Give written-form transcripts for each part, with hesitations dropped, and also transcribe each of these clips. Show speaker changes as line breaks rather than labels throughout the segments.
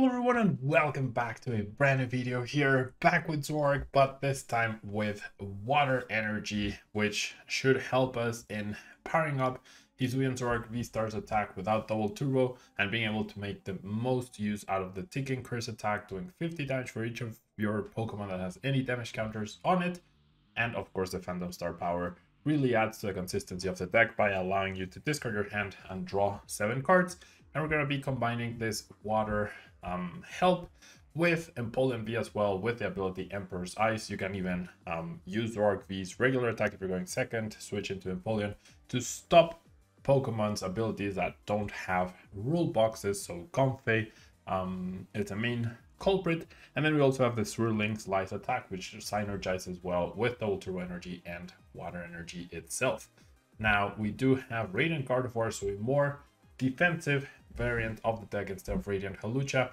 Hello everyone and welcome back to a brand new video here, back with Zorak, but this time with water energy, which should help us in powering up HISUIAN ZOROARK VSTAR's attack without double turbo and being able to make the most use out of the ticking curse attack, doing 50 damage for each of your Pokemon that has any damage counters on it. And of course the Phantom Star power really adds to the consistency of the deck by allowing you to discard your hand and draw 7 cards. And we're going to be combining this water help with Empoleon V as well, with the ability Emperor's Ice. You can even use Zorak V's regular attack if you're going second, switch into Empoleon to stop Pokemon's abilities that don't have rule boxes. So Comfey, it's a main culprit. And then we also have the Swirling Slice attack, which synergizes well with Double Turbo Energy and Water Energy itself. Now we do have Radiant Gardevoir, so a more defensive variant of the deck instead of Radiant Hawlucha,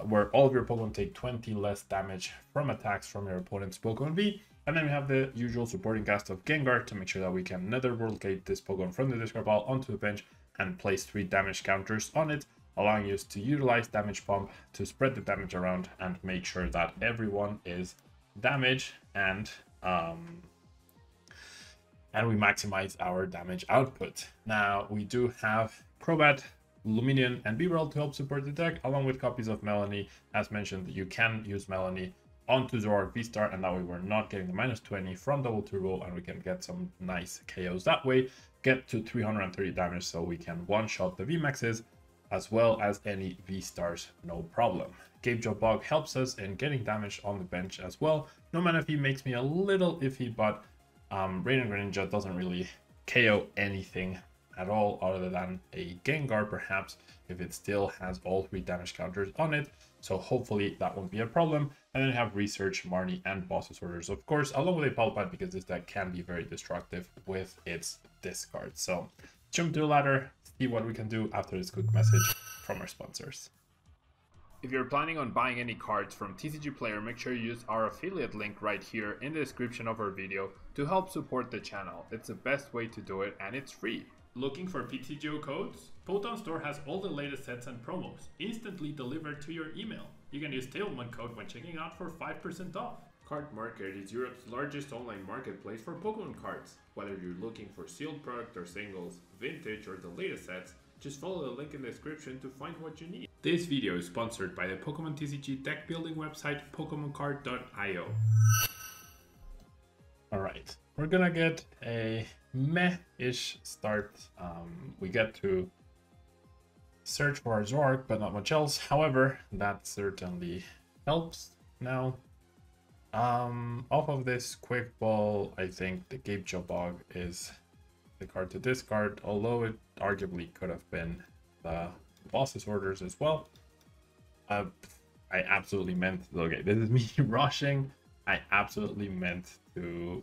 where all of your Pokemon take 20 less damage from attacks from your opponent's Pokemon V. And then we have the usual supporting cast of Gengar to make sure that we can Netherworld Gate this Pokemon from the discard pile onto the bench and place 3 damage counters on it, allowing you to utilize Damage Pump to spread the damage around and make sure that everyone is damaged, and we maximize our damage output. Now we do have Crobat, Luminion, and Beaverl to help support the deck, along with copies of Melanie. As mentioned, you can use Melanie onto Zorak V-Star, and that way we're not getting the -20 from Double Turbo, and we can get some nice KOs that way, get to 330 damage, so we can one-shot the VMAXs, as well as any V-Stars, no problem. Gape Bog helps us in getting damage on the bench as well. No Mana V makes me a little iffy, but Radiant Greninja doesn't really KO anything at all other than a Gengar, perhaps, if it still has all 3 damage counters on it. So hopefully that won't be a problem. And then we have Research, Marnie, and Boss's Orders, of course, along with a Palpad, because this deck can be very destructive with its discard. So jump to the ladder, see what we can do after this quick message from our sponsors. If you're planning on buying any cards from TCG Player, make sure you use our affiliate link right here in the description of our video to help support the channel. It's the best way to do it, and it's free. Looking for PTGO codes? Photon Store has all the latest sets and promos instantly delivered to your email. You can use Tablemon code when checking out for 5% off. Card Market is Europe's largest online marketplace for Pokemon cards. Whether you're looking for sealed product or singles, vintage, or the latest sets, just follow the link in the description to find what you need. This video is sponsored by the Pokemon TCG deck building website PokemonCard.io. Alright, we're gonna get a meh-ish start. We get to search for our Zorak, but not much else. However, that certainly helps. Now, off of this quick ball, I think the Gape Bog is the card to discard, although it arguably could have been the Boss's Orders as well. I absolutely meant, okay, this is me rushing. I absolutely meant to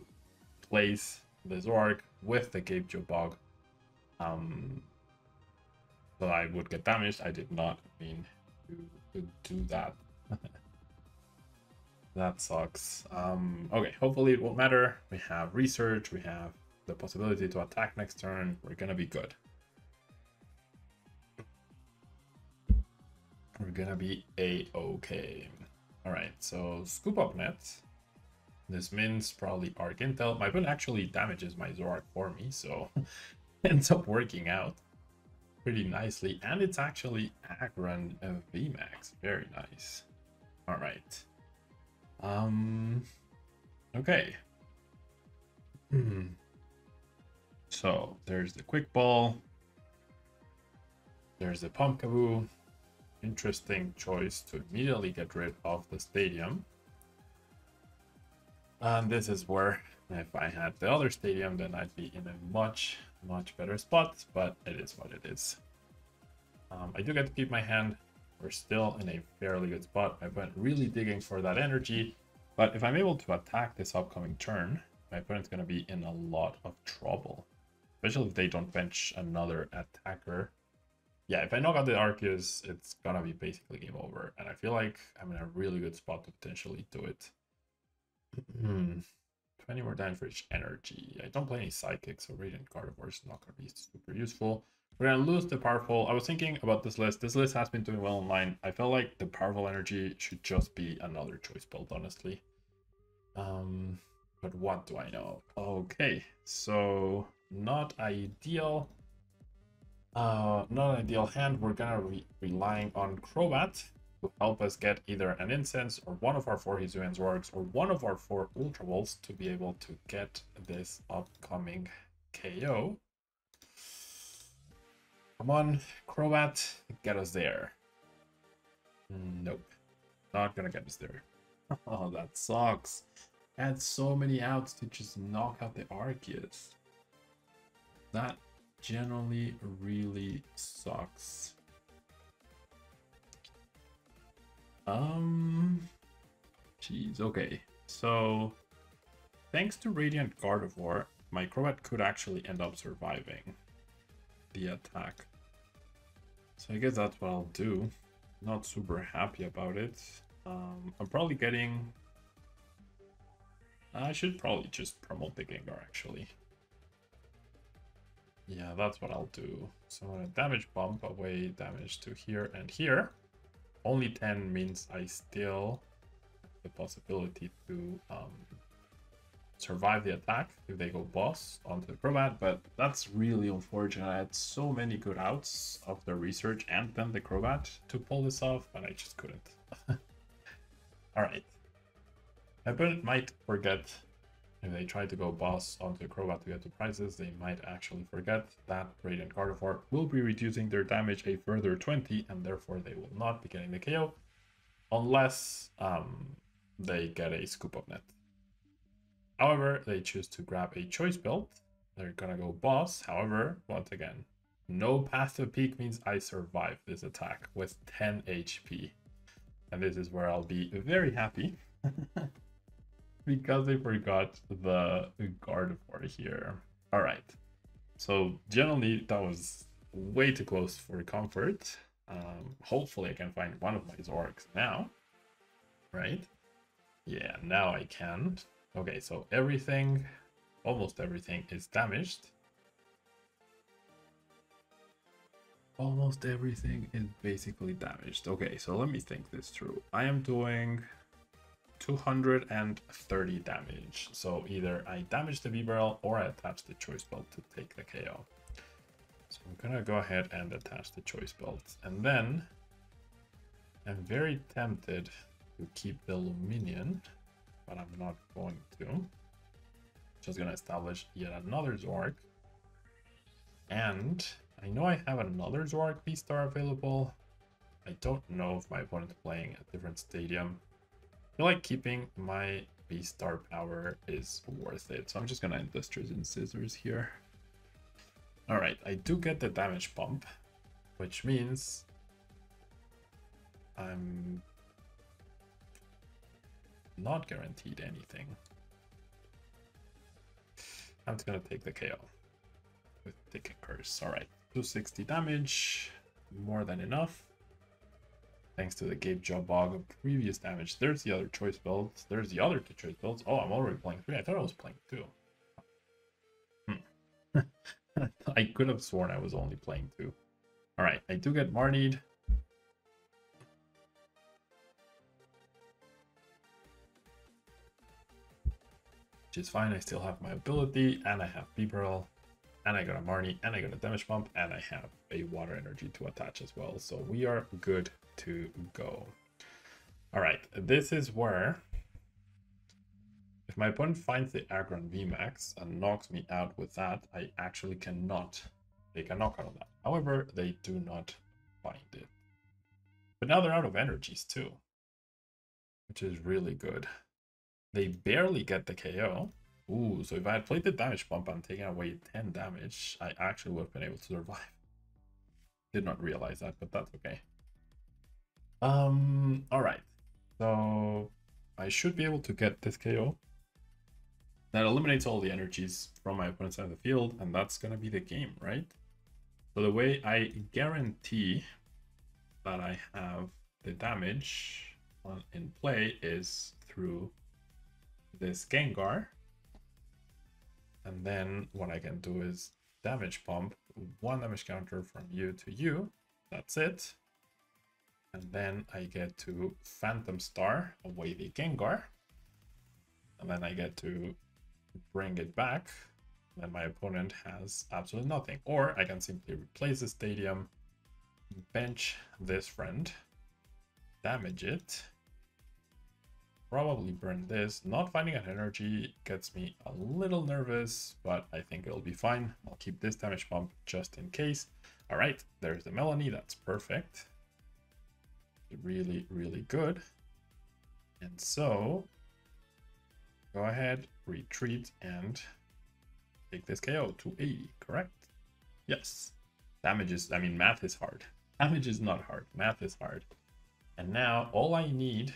place the Zorak with the Gape Bog, so I would get damaged. I did not mean to do that. That sucks. Okay, hopefully it won't matter. We have Research, we have the possibility to attack next turn. We're gonna be good. We're gonna be a-okay. Alright, so Scoop Up Net. This means probably Arc Intel. My opponent actually damages my Zorak for me, so ends up working out pretty nicely. And it's actually Aggron VMAX. Very nice. Alright. Okay. So there's the Quick Ball. There's the Pumpkaboo. Interesting choice to immediately get rid of the Stadium. And this is where, if I had the other Stadium, then I'd be in a much better spot, but it is what it is. I do get to keep my hand. We're still in a fairly good spot. I went really digging for that energy, but if I'm able to attack this upcoming turn, my opponent's going to be in a lot of trouble, especially if they don't bench another attacker. Yeah, if I knock out the Arceus, it's going to be basically game over, and I feel like I'm in a really good spot to potentially do it. 20 more damage for each energy. I don't play any Psychics, so Radiant Gardevoir is not going to be super useful. We're gonna lose the powerful. I was thinking about this list. This list has been doing well online. I felt like the powerful energy should just be another choice build, honestly. But what do I know? Okay, so not ideal. Not ideal hand. We're gonna relying on Crobat to help us get either an Incense or one of our 4 HISUIAN ZORARKs or one of our 4 Ultra Balls to be able to get this upcoming KO. Come on, Crobat, get us there. Nope, not gonna get us there. Oh, that sucks. I had so many outs to just knock out the Arceus. That generally really sucks. Jeez, okay. So, thanks to Radiant Gardevoir, my Crobat could actually end up surviving the attack. So I guess that's what I'll do. Not super happy about it. I'm probably getting... I should probably just promote the Gengar, actually. Yeah, that's what I'll do. So I'm gonna damage bump away damage to here and here. Only 10 means I still have the possibility to survive the attack if they go boss onto the Crobat, but that's really unfortunate. I had so many good outs of the research and then the Crobat to pull this off, but I just couldn't. Alright. My opponent might forget. If they try to go boss onto Crobat to get to prizes, they might actually forget that Radiant Gardevoir will be reducing their damage a further 20, and therefore they will not be getting the KO unless they get a Scoop of Net. However, they choose to grab a choice build. They're gonna go boss. However, once again, no passive peak means I survive this attack with 10 HP. And this is where I'll be very happy. Because I forgot the Gardevoir here. Alright. So generally that was way too close for comfort. Hopefully I can find one of my Zorks now. Right? Yeah, now I can. Okay, so everything, almost everything is damaged. Almost everything is basically damaged. Okay, so let me think this through. I am doing 230 damage. So either I damage the V-Barrel or I attach the choice belt to take the KO. So I'm gonna go ahead and attach the choice belt. And then I'm very tempted to keep the Luminion, but I'm not going to. Just gonna establish yet another Zork. And I know I have another Zork V-Star available. I don't know if my opponent's playing a different stadium. I feel like keeping my V-Star power is worth it. So I'm just gonna end Tristan Scissors here. Alright, I do get the damage bump, which means I'm not guaranteed anything. I'm just gonna take the KO with Tick Curse. Alright, 260 damage, more than enough. Thanks to the Gabe Jawbog of previous damage. There's the other choice builds. There's the other 2 choice builds. Oh, I'm already playing 3. I thought I was playing 2. I could have sworn I was only playing 2. Alright, I do get Marnied. Which is fine. I still have my ability, and I have V-Barrel, and I got a Marnie, and I got a damage bump, and I have a water energy to attach as well. So we are good to go. All right, this is where if my opponent finds the Aggron VMAX and knocks me out with that, I actually cannot take a knockout on that. However, they do not find it. But now they're out of energies too, which is really good. They barely get the KO. Ooh, so if I had played the damage bump and taken away 10 damage, I actually would have been able to survive. Did not realize that, but that's okay. Alright. So I should be able to get this KO. That eliminates all the energies from my opponent's side of the field, and that's gonna be the game, right? So the way I guarantee that I have the damage in play is through this Gengar. And then what I can do is damage pump, 1 damage counter from you to you. That's it. And then I get to Phantom Star away the Gengar. And then I get to bring it back. Then my opponent has absolutely nothing. Or I can simply replace the stadium, bench this friend, damage it, probably burn this. Not finding an energy gets me a little nervous, but I think it'll be fine. I'll keep this damage pump just in case. All right, there's the Melanie. That's perfect. Really, really good. And so go ahead, retreat, and take this KO. 280, correct? Yes. Damage is, I mean, math is hard. Damage is not hard. Math is hard. And now all I need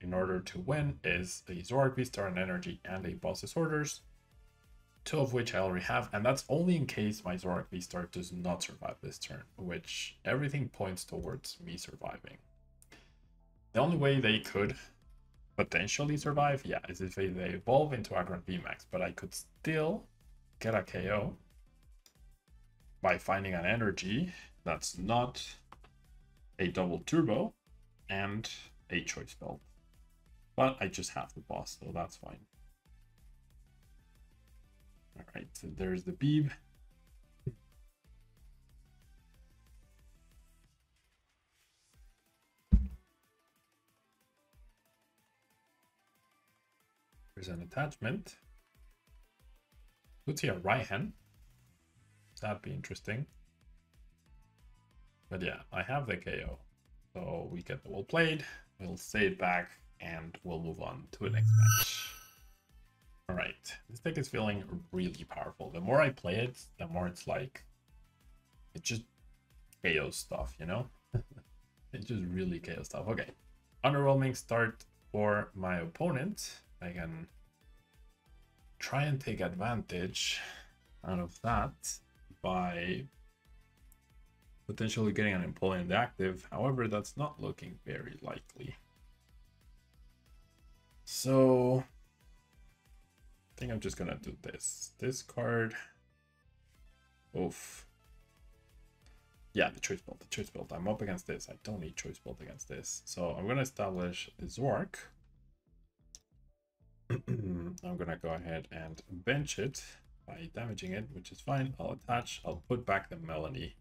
in order to win is a Zoroark VSTAR and Energy and a Boss's Orders, 2 of which I already have, and that's only in case my Zoroark VSTAR does not survive this turn, which everything points towards me surviving. The only way they could potentially survive, yeah, is if they evolve into Aggron VMAX, but I could still get a KO by finding an energy that's not a double turbo and a choice belt. But I just have the boss, so that's fine. All right, so there's the Beeb. There's an attachment. Could see a Raihan. That'd be interesting. But yeah, I have the KO. So we get the well played. We'll say it back and we'll move on to the next match. All right, this deck is feeling really powerful. The more I play it, the more it's like, it just KO stuff, you know? It just really KO stuff. Okay, underwhelming start for my opponent. I can try and take advantage out of that by potentially getting an opponent active. However, that's not looking very likely. So I think I'm just gonna do this. Discard. Oof. Yeah, the choice belt, the choice belt. I'm up against this. I don't need choice belt against this. So I'm gonna establish the Zoroark. I'm gonna go ahead and bench it by damaging it, which is fine. I'll attach, I'll put back the Melanie,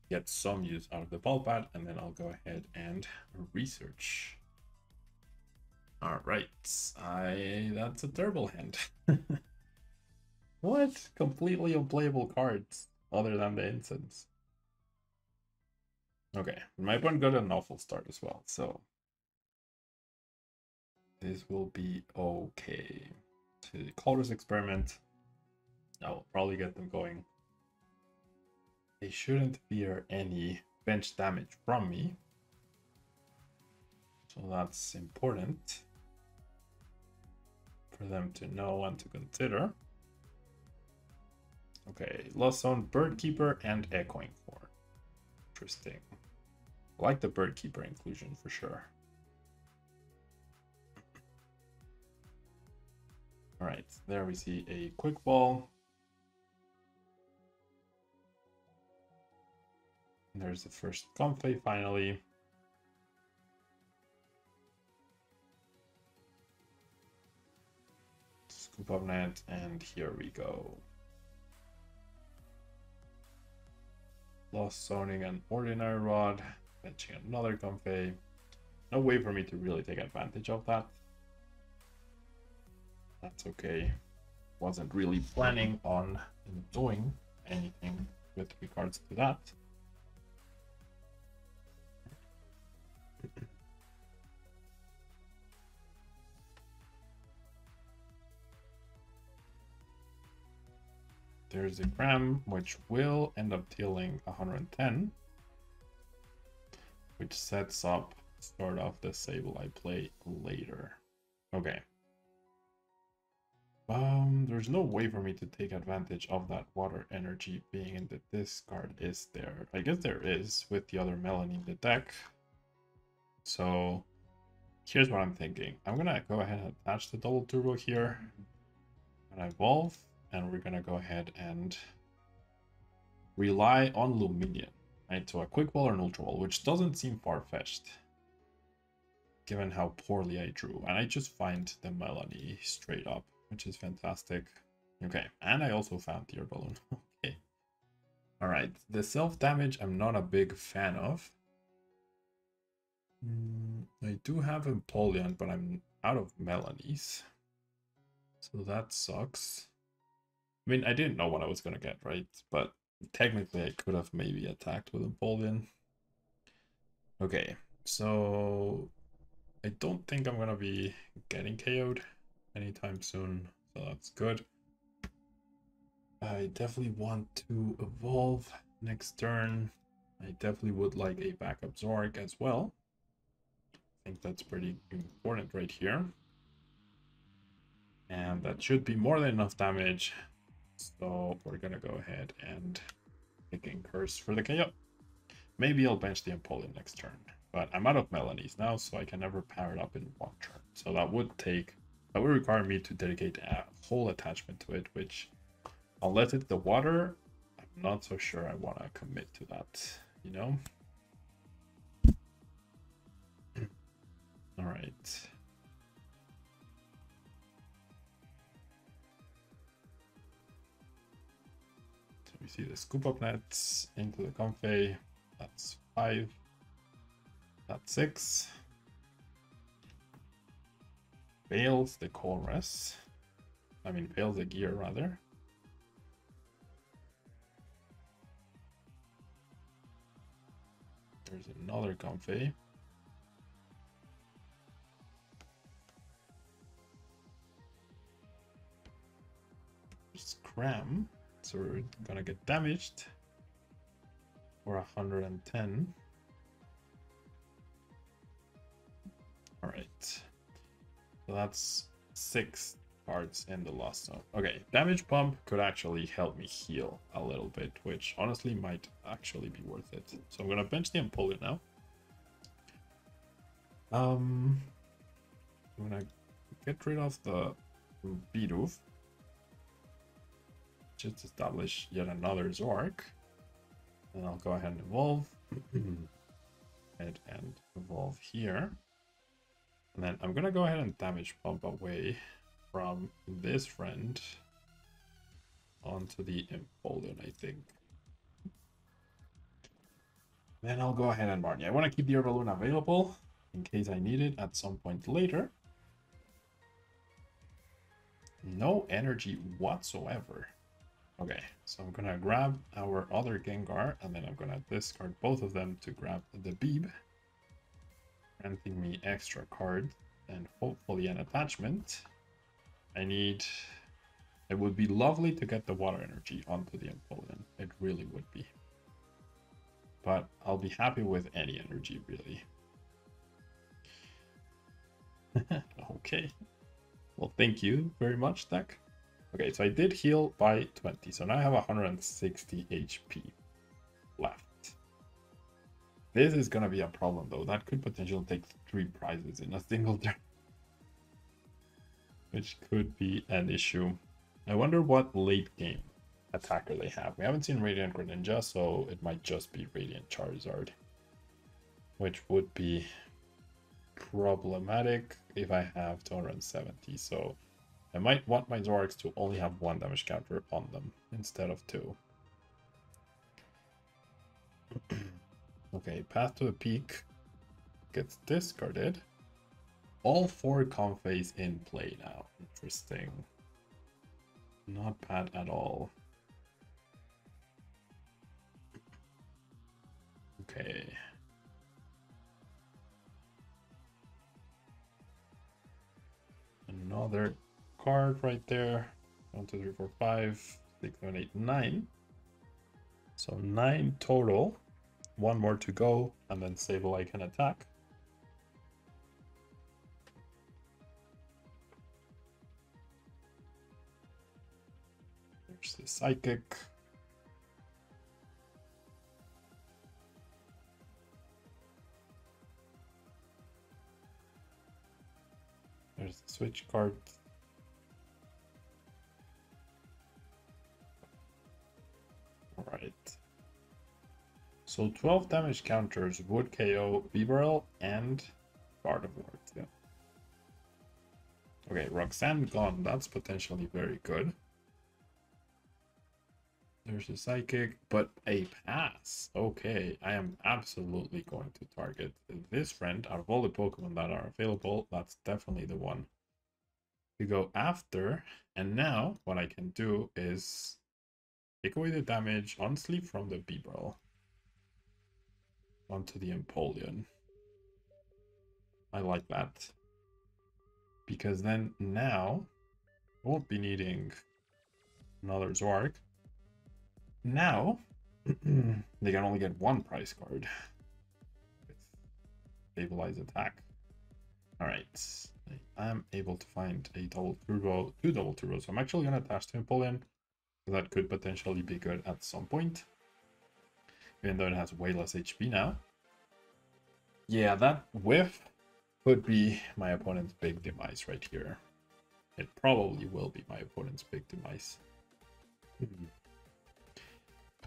get some use out of the ball pad, and then I'll go ahead and research. All right, that's a terrible hand. What? Completely unplayable cards other than the incense. Okay, my opponent got an awful start as well, so this will be okay. To the Colorless Experiment, I will probably get them going. They shouldn't fear any bench damage from me, so that's important for them to know and to consider. Okay, Lost Zone, Bird Keeper, and Echoing Core. Interesting. I like the Bird Keeper inclusion for sure. All right, there we see a Quick Ball. There's the first Comfey finally. Scoop up net, and here we go. Lost Zoning an Ordinary Rod, benching another Comfey. No way for me to really take advantage of that. That's okay. Wasn't really planning on doing anything with regards to that. There's a Cram, which will end up dealing 110, which sets up start off the Sable I play later. Okay. There's no way for me to take advantage of that water energy being in the discard, is there? I guess there is with the other Melanie in the deck. So here's what I'm thinking. I'm gonna go ahead and attach the double turbo here and evolve, and we're gonna go ahead and rely on Luminion, right? So a quick ball or an ultra ball, which doesn't seem far-fetched, given how poorly I drew. And I just find the Melanie straight up, which is fantastic. Okay, and I also found the Air Balloon. Okay. All right, the self-damage I'm not a big fan of. I do have Empoleon, but I'm out of Melanies. So that sucks. I mean, I didn't know what I was going to get, right? But technically, I could have maybe attacked with Empoleon. Okay, so I don't think I'm going to be getting KO'd anytime soon, so that's good. I definitely want to evolve next turn. I definitely would like a backup Zork as well. I think that's pretty important right here. And that should be more than enough damage. So we're gonna go ahead and pick in Curse for the KO. Maybe I'll bench the Empoleon next turn. But I'm out of Melanies now, so I can never power it up in one turn. So that would require me to dedicate a whole attachment to it, which, unless it's the water, I'm not so sure I want to commit to that, you know? All right. So we see the scoop up nets into the Comfey. That's 5. That's 6. Fails the Chorus. I mean, fails the gear rather. There's another Comfey. Scram. So we're gonna get damaged for 110. All right. So that's 6 cards in the lost zone. Okay, damage pump could actually help me heal a little bit, which honestly might actually be worth it. So I'm gonna bench the Empoleon now. I'm gonna get rid of the Bidoof. Just establish yet another Zork. And I'll go ahead and evolve. and evolve here. And then I'm gonna go ahead and damage pump away from this friend onto the Empoleon, I think. Then I'll go ahead and Barney. I want to keep the Balloon available in case I need it at some point later. No energy whatsoever. Okay, so I'm gonna grab our other Gengar, and then I'm gonna discard both of them to grab the Beeb, granting me extra cards and hopefully an attachment. It would be lovely to get the water energy onto the Empoleon. It really would be. But I'll be happy with any energy, really. Okay. Well, thank you very much, deck. Okay, so I did heal by 20, so now I have 160 HP left. This is gonna be a problem, though. That could potentially take 3 prizes in a single turn, which could be an issue. I wonder what late game attacker they have. We haven't seen Radiant Greninja, so it might just be Radiant Charizard, which would be problematic if I have 270. So I might want my Zorks to only have 1 damage counter on them instead of 2. Okay, Path to the Peak gets discarded. All 4 Comfeys in play now. Interesting. Not bad at all. Okay. Another card right there. 1, 2, 3, 4, 5, 6, 7, 8, 9. So 9 total. 1 more to go, and then Sableye can attack. There's the Psychic. There's the switch card. All right. So 12 damage counters would KO Bibarel and Gardevoir too. Okay, Roxanne gone. That's potentially very good. There's a Psychic, but a pass. Okay, I am absolutely going to target this friend. Out of all the Pokemon that are available, that's definitely the one to go after. And now what I can do is take away the damage on sleep from the Bibarel onto the Empoleon. I like that. Because then now I won't be needing another Zoroark. Now they can only get one prize card with stabilize attack. Alright. I am able to find a double turbo, two double turbos. So I'm actually gonna attach to Empoleon. That could potentially be good at some point. Even though it has way less HP now. Yeah, that whiff could be my opponent's big demise right here. It probably will be my opponent's big demise.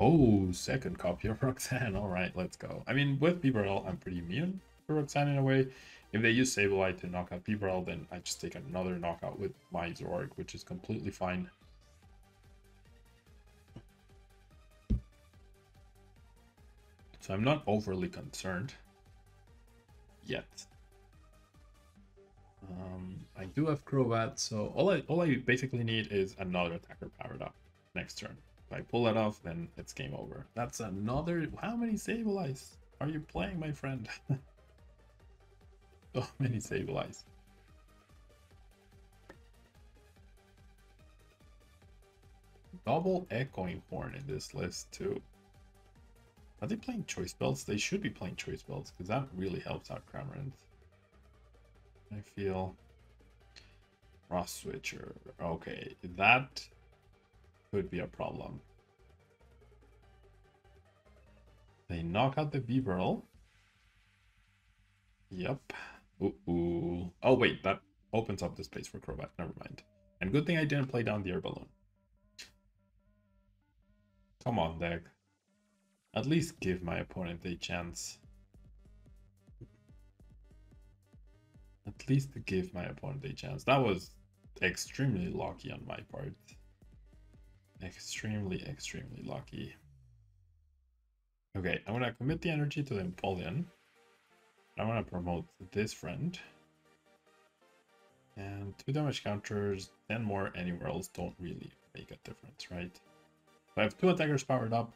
Oh, second copy of Roxanne. Alright, let's go. I mean, with Bibarel, I'm pretty immune to Roxanne in a way. If they use Sableye to knock out Bibarel, then I just take another knockout with my Zoroark, which is completely fine. So I'm not overly concerned yet. I do have Crobat, so all I basically need is another attacker powered up next turn. If I pull that off, then it's game over. That's another... How many Sableyes are you playing, my friend? So many Sableyes. Double Echoing Horn in this list too. Are they playing Choice Belts? They should be playing Choice Belts because that really helps out Cramorant. I feel... Frost Switcher. Okay, that could be a problem. They knock out the Bibarel. Yep. Ooh. Oh wait, that opens up the space for Crobat. Never mind. And good thing I didn't play down the air balloon. Come on, deck. At least give my opponent a chance. At least give my opponent a chance. That was extremely lucky on my part. Extremely lucky. Okay, I'm gonna commit the energy to the Empoleon. I'm gonna promote this friend. And 2 damage counters, 10 more anywhere else don't really make a difference, right? So I have 2 attackers powered up.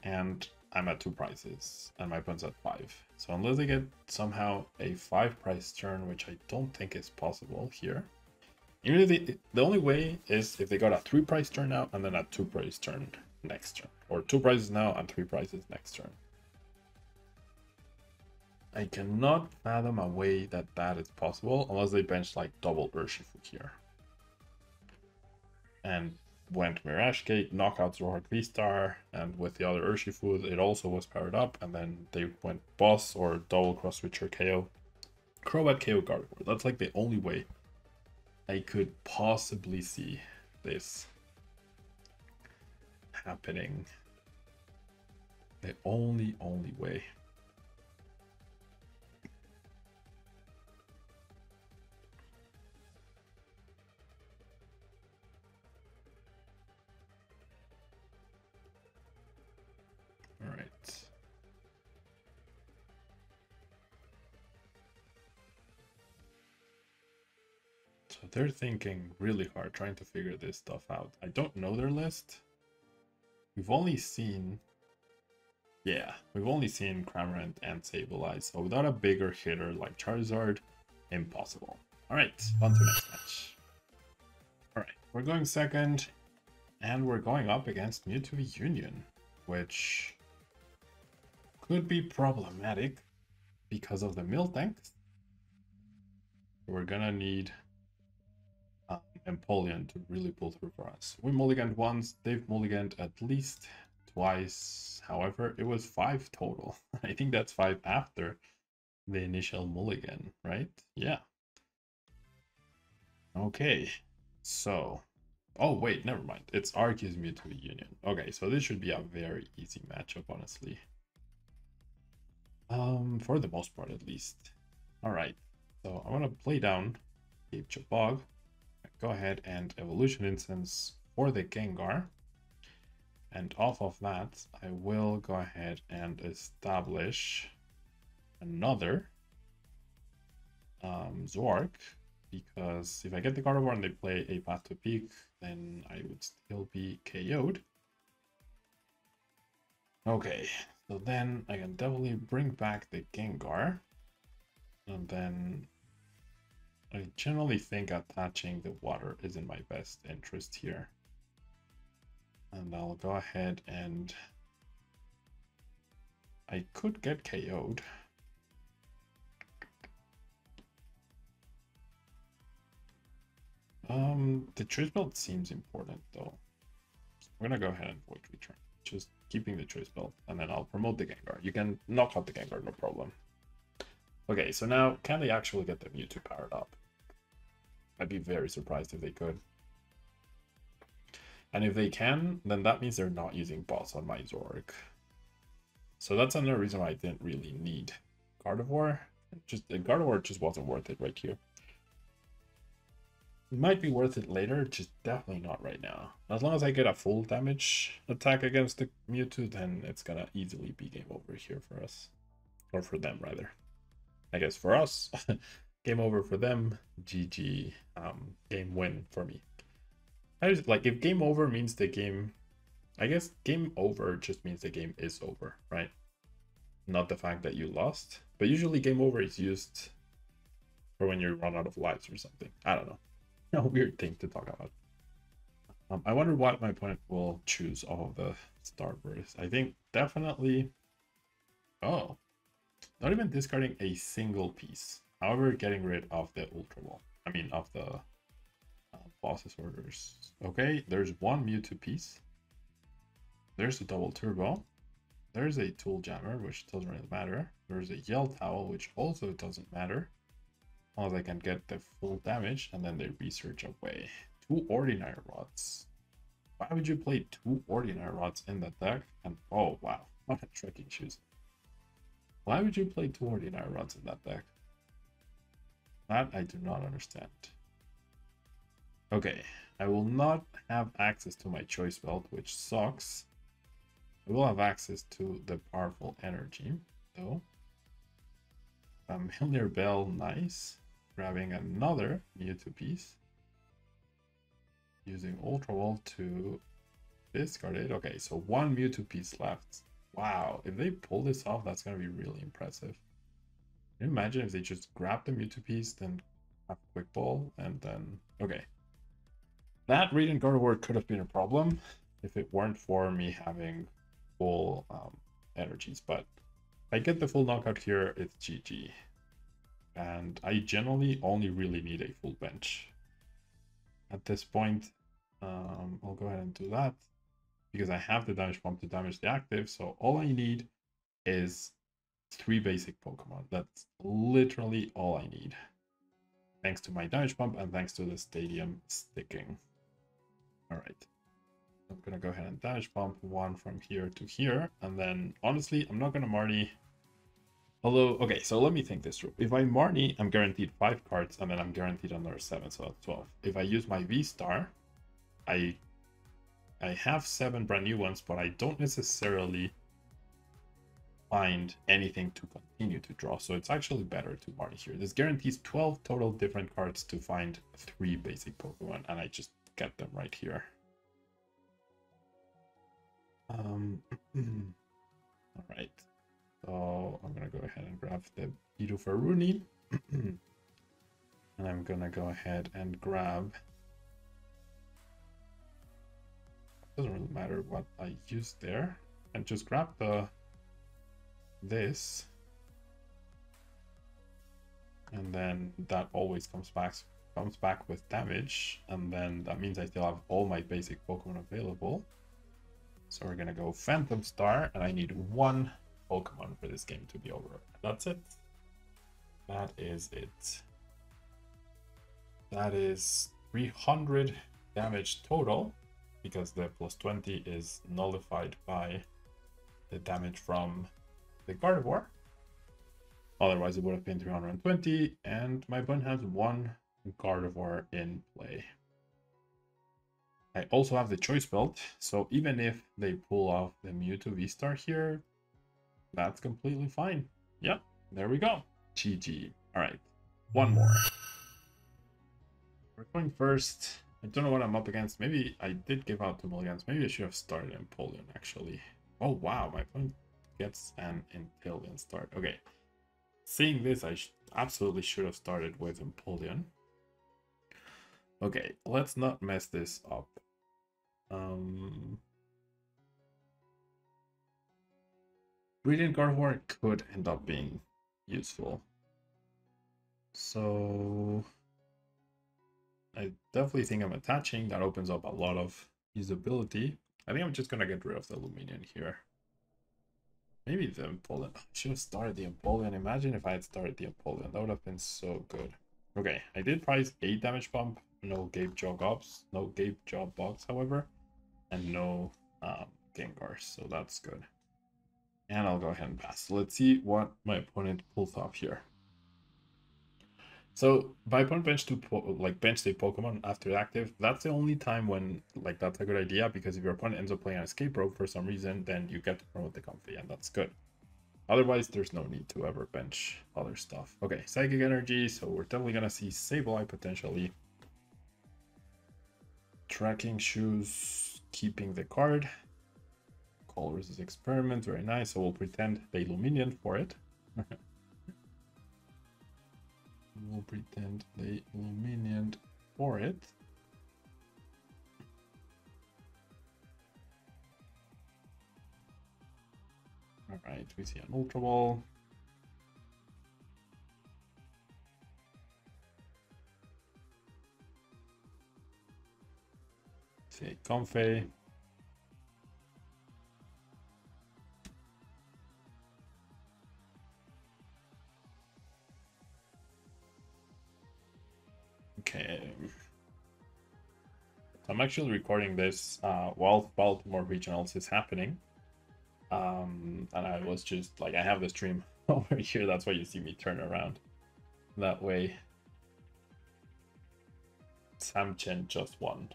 And I'm at 2 prizes, and my opponent's at 5. So unless they get somehow a 5 prize turn, which I don't think is possible here. Even if the only way is if they got a 3 prize turn now, and then a 2 prize turn next turn. Or 2 prizes now and 3 prizes next turn. I cannot fathom a way that that is possible, unless they bench like double Urshifu here. And went Mirage Gate, Knockout Zoroark VSTAR, and with the other Urshifu, it also was powered up, and then they went Boss or Double Cross Switcher KO. Crobat KO Gardevoir. That's like the only way I could possibly see this happening. The only way. Alright. So they're thinking really hard, trying to figure this stuff out. I don't know their list. We've only seen... Yeah, we've only seen Cramorant and Sableye, so without a bigger hitter like Charizard, impossible. Alright, on to the next match. Alright, we're going second, and we're going up against Mewtwo Union, which could be problematic because of the Miltanks. We're gonna need Empoleon to really pull through for us. We mulliganed once, they've mulliganed at least twice. However, it was 5 total. I think that's 5 after the initial mulligan, right? Yeah. Okay, so Oh, wait, never mind. It's Arceus Mewtwo Union. Okay, so this should be a very easy matchup, honestly. For the most part, at least. All right, so I'm gonna play down Cape Chabog. Go ahead and Evolution Instance for the Gengar. And off of that, I will go ahead and establish another Zork, because if I get the Gardevoir and they play a Path to Peak, then I would still be KO'd. Okay, so then I can definitely bring back the Gengar. And then I generally think attaching the water is in my best interest here. And I'll go ahead and I could get KO'd. The choice belt seems important though. So I'm gonna go ahead and void return. Just keeping the choice belt, and then I'll promote the Gengar. You can knock out the Gengar, no problem. Okay, so now can they actually get the Mewtwo powered up? I'd be very surprised if they could. And if they can, then that means they're not using boss on my Zork. So that's another reason why I didn't really need Gardevoir. Gardevoir just wasn't worth it right here. It might be worth it later, just definitely not right now. As long as I get a full damage attack against the Mewtwo, then it's gonna easily be game over here for us. Or for them, rather. I guess for us, game over for them, GG, game win for me. I just, like, if game over means the game, I guess game over just means the game is over, right? Not the fact that you lost. But usually game over is used for when you run out of lives or something. I don't know. A weird thing to talk about. I wonder what my opponent will choose off of the Starburst. I think definitely... Oh. Not even discarding a single piece. However, getting rid of the Ultra Ball. I mean, of the boss's orders. Okay, there's one Mewtwo piece. There's a double turbo. There's a Tool Jammer, which doesn't really matter. There's a Yell Towel, which also doesn't matter. As long as I can get the full damage, and then they research away. 2 Ordinary Rods. Why would you play 2 Ordinary Rods in that deck? And oh wow, what a tricking shoes. Why would you play 2 Ordinary Rods in that deck? That I do not understand. Okay, I will not have access to my choice belt, which sucks. I will have access to the powerful energy, though. Hillier Bell, nice. Grabbing another Mewtwo piece. Using Ultra Ball to discard it. Okay, so 1 Mewtwo piece left. Wow, if they pull this off, that's going to be really impressive. Can you imagine if they just grab the Mewtwo piece, then have Quick Ball, and then... Okay. That Radiant Gardevoir could have been a problem if it weren't for me having full energies, but if I get the full knockout here, it's GG. And I generally only really need a full bench. At this point, I'll go ahead and do that because I have the damage pump to damage the active. So all I need is 3 basic Pokemon. That's literally all I need. Thanks to my damage pump and thanks to the stadium sticking. All right. I'm going to go ahead and damage pump 1 from here to here. And then honestly, I'm not going to Marnie. Although, okay, so let me think this through. If I Marnie, I'm guaranteed 5 cards, and then I'm guaranteed another 7, so that's 12. If I use my V-Star, I have 7 brand new ones, but I don't necessarily find anything to continue to draw, so it's actually better to Marnie here. This guarantees 12 total different cards to find 3 basic Pokemon, and I just get them right here. All right. So I'm going to go ahead and grab the Bidofaruni. And I'm going to go ahead and grab... Doesn't really matter what I use there. And just grab this. And then that always comes back with damage. And then that means I still have all my basic Pokemon available. So we're going to go Phantom Star. And I need 1 Pokemon for this game to be over. That's it. That is it. That is 300 damage total, because the plus 20 is nullified by the damage from the Gardevoir. Otherwise, it would have been 320, and my opponent has one Gardevoir in play. I also have the choice belt, so even if they pull off the Mewtwo V-Star here, that's completely fine. Yep, there we go. GG. All right, one more. We're going first. I don't know what I'm up against. Maybe I did give out 2 mulligans. Maybe I should have started Empoleon, actually. Oh, wow, my opponent gets an Inteleon start. Okay, seeing this, I absolutely should have started with Empoleon. Okay, let's not mess this up. Brilliant Gardevoir could end up being useful. So I definitely think I'm attaching. That opens up a lot of usability. I think I'm just gonna get rid of the Luminion here. Maybe the Empoleon. I should have started the Empoleon. Imagine if I had started the Empoleon. That would have been so good. Okay, I did price 8 damage bump. No Gape Jaw Box. No Gape Jaw Box, however. And no Gengars, so that's good. And I'll go ahead and pass. Let's see what my opponent pulls off here. So my opponent bench to bench the Pokemon after active. That's the only time when that's a good idea, because if your opponent ends up playing an escape rope for some reason, then you get to promote the Comfy, and that's good. Otherwise, there's no need to ever bench other stuff. Okay, Psychic Energy, so we're definitely gonna see Sableye potentially. Tracking Shoes, keeping the card. Call versus Experiment, very nice. So we'll pretend they Luminion for it. We'll pretend they Luminion for it. Alright, we see an Ultra Ball. See Comfey. Okay. I'm actually recording this while Baltimore Regionals is happening. And I was just I have the stream over here. That's why you see me turn around. That way, Sam Chen just won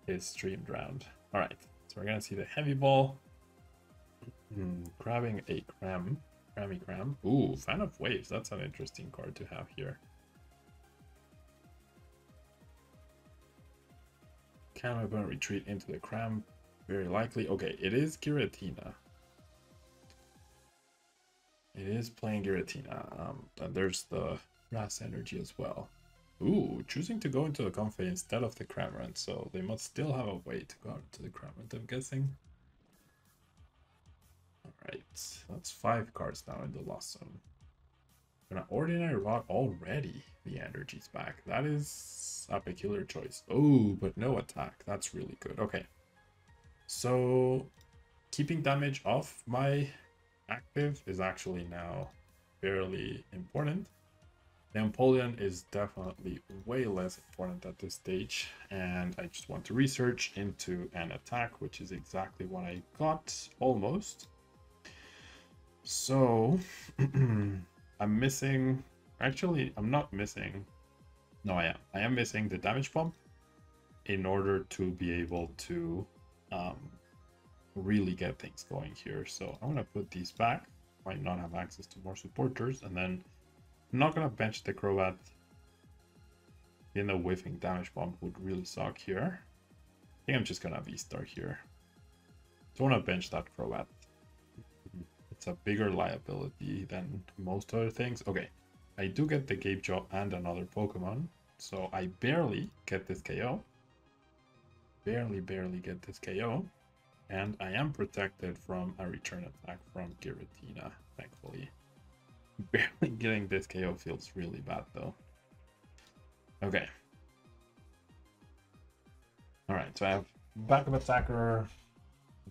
his streamed round. All right, so we're gonna see the Heavy Ball. Grabbing a Crammy Cram. Ooh, Fan of Waves. That's an interesting card to have here. Can my opponent retreat into the Cram? Very likely. Okay, it is Giratina. It is playing Giratina. And there's the Grass Energy as well. Ooh, choosing to go into the Comfey instead of the Cramorant, so they must still have a way to go out to the Cramorant, I'm guessing. Alright, that's 5 cards now in the Lost Zone. An Ordinary Rod already. The energy's back. That is a peculiar choice. Oh, but no attack. That's really good. Okay. So, keeping damage off my active is actually now fairly important. The Empoleon is definitely way less important at this stage, and I just want to research into an attack, which is exactly what I got, almost. So, I'm missing... Actually, I'm not missing... No, I am. I am missing the damage bump in order to be able to really get things going here. So I'm going to put these back. Might not have access to more supporters, and then I'm not going to bench the Crobat. In a whiffing damage bump would really suck here. I think I'm just going to V-Star here. Don't want to bench that Crobat. It's a bigger liability than most other things. Okay, I do get the Gape Jaw and another Pokemon, so I barely get this KO. Barely get this KO. And I am protected from a return attack from Giratina, thankfully. Barely getting this KO feels really bad, though. Okay. Alright, so I have backup attacker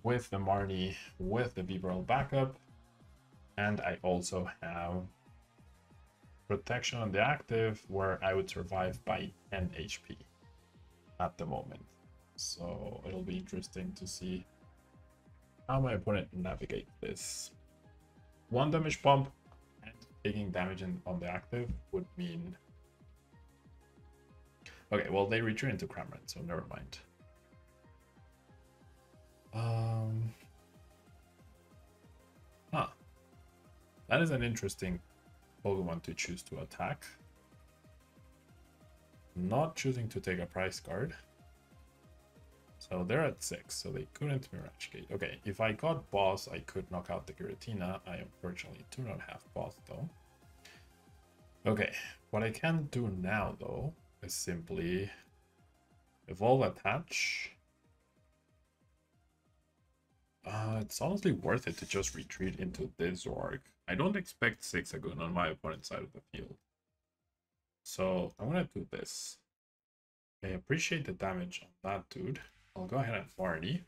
with the Marnie, with the Bibarel backup. And I also have protection on the active, where I would survive by 10 HP. at the moment. So it'll be interesting to see how my opponent navigates this. 1 damage bump and taking damage on the active would mean... Okay, well, they retreat into Cramorant, so never mind. That is an interesting Pokemon to choose to attack. Not choosing to take a price card. So they're at 6, so they couldn't Mirage Gate. Okay, if I got Boss, I could knock out the Giratina. I unfortunately do not have Boss, though. Okay, what I can do now, though, is simply Evolve Attach. It's honestly worth it to just retreat into this Zoroark. I don't expect 6 Agun on my opponent's side of the field. So I'm gonna do this. I appreciate the damage on that dude. I'll go ahead and party.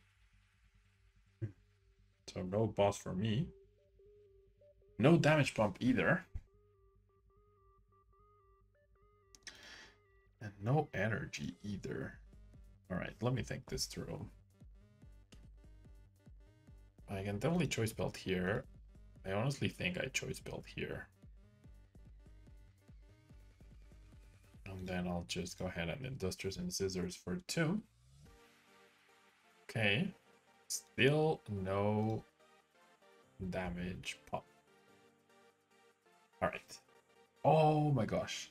So no boss for me. No damage bump either. And no energy either. Alright, let me think this through. I can definitely choice belt here. I honestly think I choice belt here. And then I'll just go ahead and Industrious and Scissors for 2. Okay. Still no damage pop. Alright. Oh my gosh.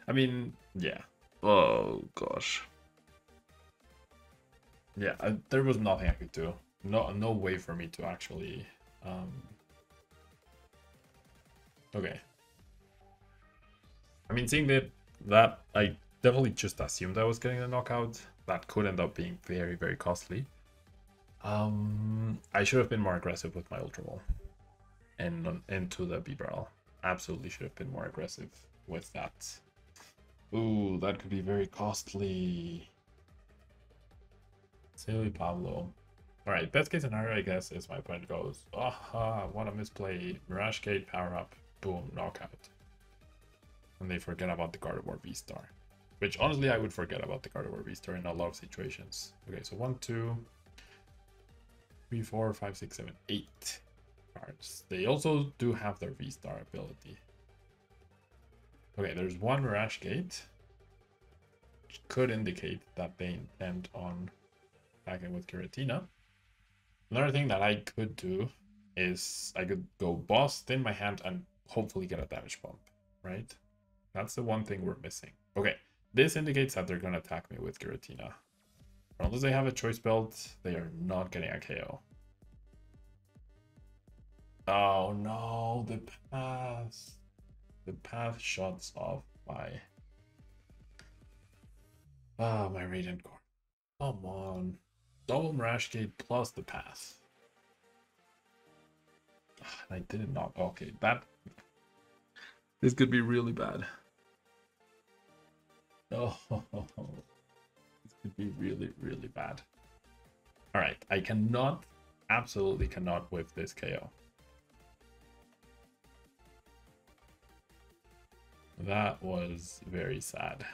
I mean, yeah. Oh gosh. Yeah, there was nothing I could do. No way for me to actually... Okay. I mean, seeing that I definitely just assumed I was getting a knockout. That could end up being very, very costly. I should have been more aggressive with my Ultra Ball. And into the B-Barrel. Absolutely should have been more aggressive with that. Ooh, that could be very costly. Silly Pablo. Alright, best case scenario, I guess, is my opponent goes, aha, what a misplay. Mirage Gate, power up, boom, knockout. And they forget about the Gardevoir V-Star. Which, honestly, I would forget about the Gardevoir V-Star in a lot of situations. Okay, so 1, 2, 3, 4, 5, 6, 7, 8 cards. They also do have their V-Star ability. Okay, there's one Mirage Gate, which could indicate that they intend on attacking with Giratina. Another thing that I could do is I could go Boss, thin my hand, and hopefully get a damage bump, right? That's the one thing we're missing. Okay, this indicates that they're going to attack me with Giratina. Unless they have a choice belt, they are not getting a KO. Oh no, the path. The path shuts off my... my Radiant Core. Come on. Double Mirage Gate plus the path. I did not. Okay, this could be really bad. Oh, this could be really, really bad. Alright, I cannot, absolutely cannot whiff this KO. That was very sad.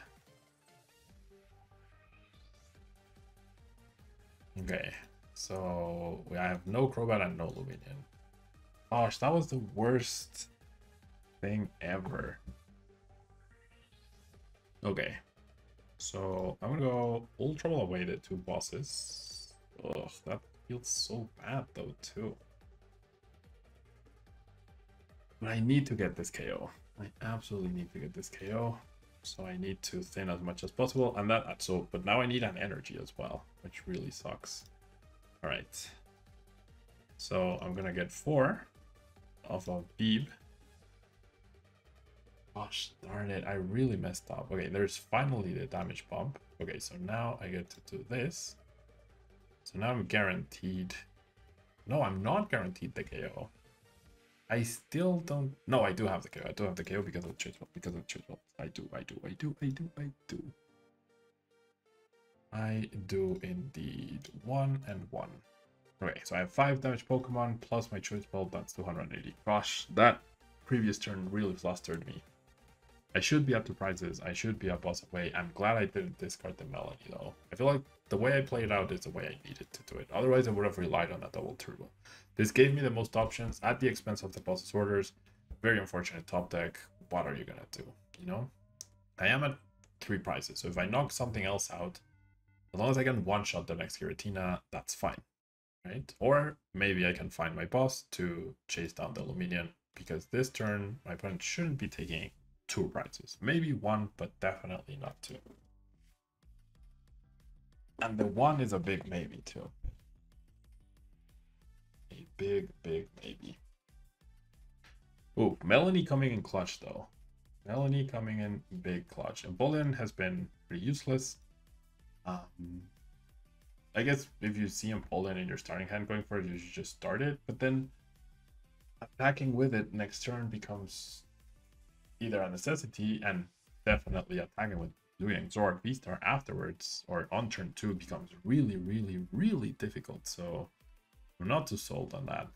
Okay, so I have no Crobat and no Luminion. Gosh, that was the worst thing ever. Okay, so I'm gonna go Ultra Ball away the 2 bosses. Ugh, that feels so bad though too. But I need to get this KO. I absolutely need to get this KO. So I need to thin as much as possible, and but now I need an energy as well, which really sucks. All right. So I'm gonna get 4 off of Beeb. Gosh darn it, I really messed up. Okay, there's finally the damage bump. Okay, so now I get to do this. So now I'm guaranteed. No, I'm not guaranteed the KO. I still don't... No, I do have the KO. I do have the KO because of the choice belt. Because of the choice belt. I do indeed. 1 and 1. Okay, so I have 5 damage Pokemon plus my choice belt. That's 280. Gosh, that previous turn really flustered me. I should be up to prizes. I should be up boss away. I'm glad I didn't discard the Melody though. I feel like the way I played out is the way I needed to do it. Otherwise, I would have relied on a double turbo. This gave me the most options at the expense of the boss's orders. Very unfortunate top deck. What are you gonna do? You know, I am at 3 prizes, so if I knock something else out, as long as I can one-shot the next Giratina, that's fine, right? Or maybe I can find my boss to chase down the Luminion, because this turn my opponent shouldn't be taking 2 prizes. Maybe 1, but definitely not 2. And the 1 is a big maybe too. A big maybe. Oh, Melanie coming in clutch though. Melanie coming in big clutch. Embolden has been pretty useless. I guess if you see Embolden in your starting hand going for it, you should just start it. But then attacking with it next turn becomes either a necessity, and definitely attacking with HISUIAN ZOROARK VSTAR afterwards or on turn 2 becomes really difficult. So I'm not too sold on that.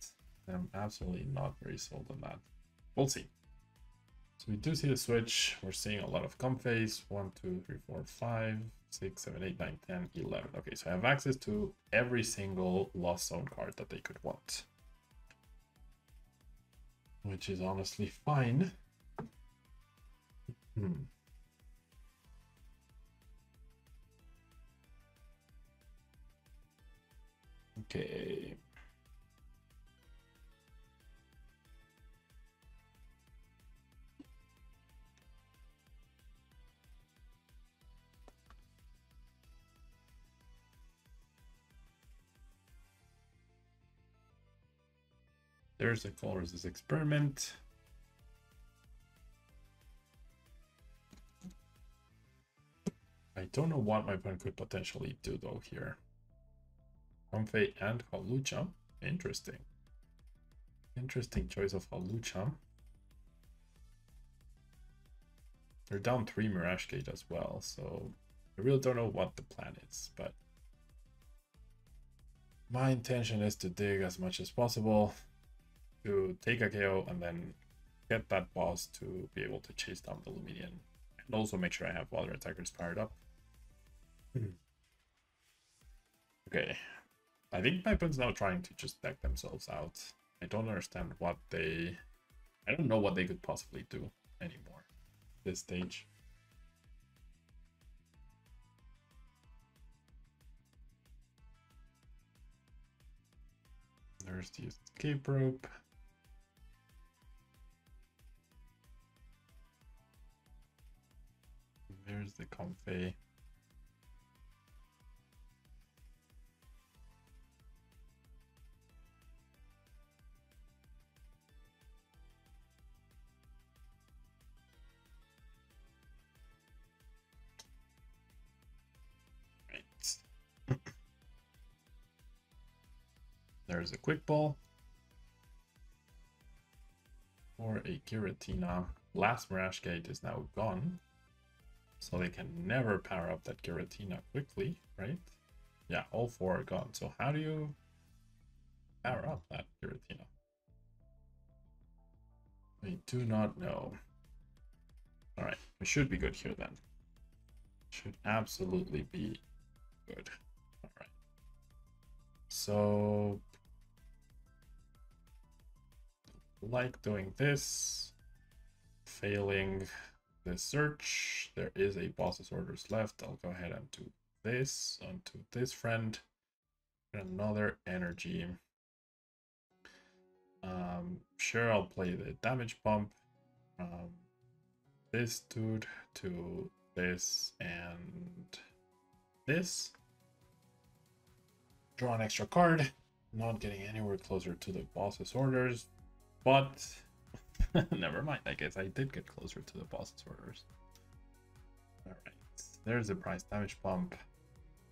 I'm absolutely not very sold on that. We'll see. So we do see the switch. We're seeing a lot of Comface. 1, 2, 3, 4, 5, 6, 7, 8, 9, 10, 11. Okay, so I have access to every single Lost Zone card that they could want, which is honestly fine. Okay. There's the Color Resist Experiment. I don't know what my opponent could potentially do though here. Comfey and Halucha. Interesting. Interesting choice of Halucha. They're down 3 Mirage Gate as well, so I really don't know what the plan is, but my intention is to dig as much as possible to take a KO and then get that boss to be able to chase down the Luminion, and also make sure I have other attackers fired up. Okay, I think my opponent's now trying to just deck themselves out. I don't understand what they... I don't know what they could possibly do anymore at this stage. There's the escape rope. There's the Comfey. Right. There's a quick ball. Or a Giratina. Last Mirage Gate is now gone, so they can never power up that Giratina quickly, right? Yeah, all 4 are gone. So how do you power up that Giratina? I do not know. All right, we should be good here then. Should absolutely be good. All right. So, like doing this, failing the search, there is a boss's orders left. I'll go ahead and do this onto this friend. Another energy. Sure, I'll play the damage pump. This dude to this and this. Draw an extra card. Not getting anywhere closer to the boss's orders, but never mind. I guess I did get closer to the boss's orders. All right, there's the price damage pump.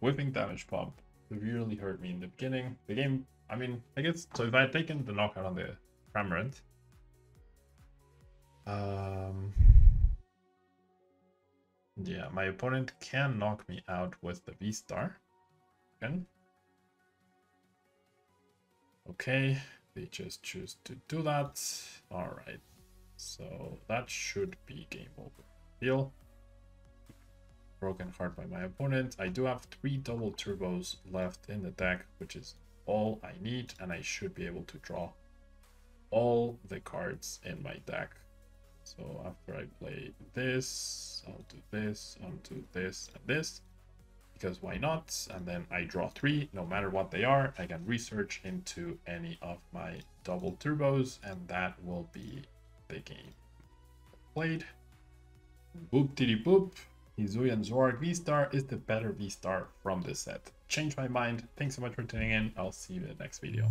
Whipping damage pump severely hurt me in the beginning. The game, I mean, I guess, so if I had taken the knockout on the Cramorant, yeah, my opponent can knock me out with the V-Star. Again. Okay, they just choose to do that. All right, so that should be game over. deal. Broken heart by my opponent. I do have 3 double turbos left in the deck, which is all I need, and I should be able to draw all the cards in my deck. So after I play this, I'll do this, I'll do this and this, because why not? And then I draw 3, no matter what they are. I can research into any of my double turbos, and that will be the game played. Boop titty boop. HISUIAN ZOROARK VSTAR is the better V-Star from this set. Changed my mind. Thanks so much for tuning in. I'll see you in the next video.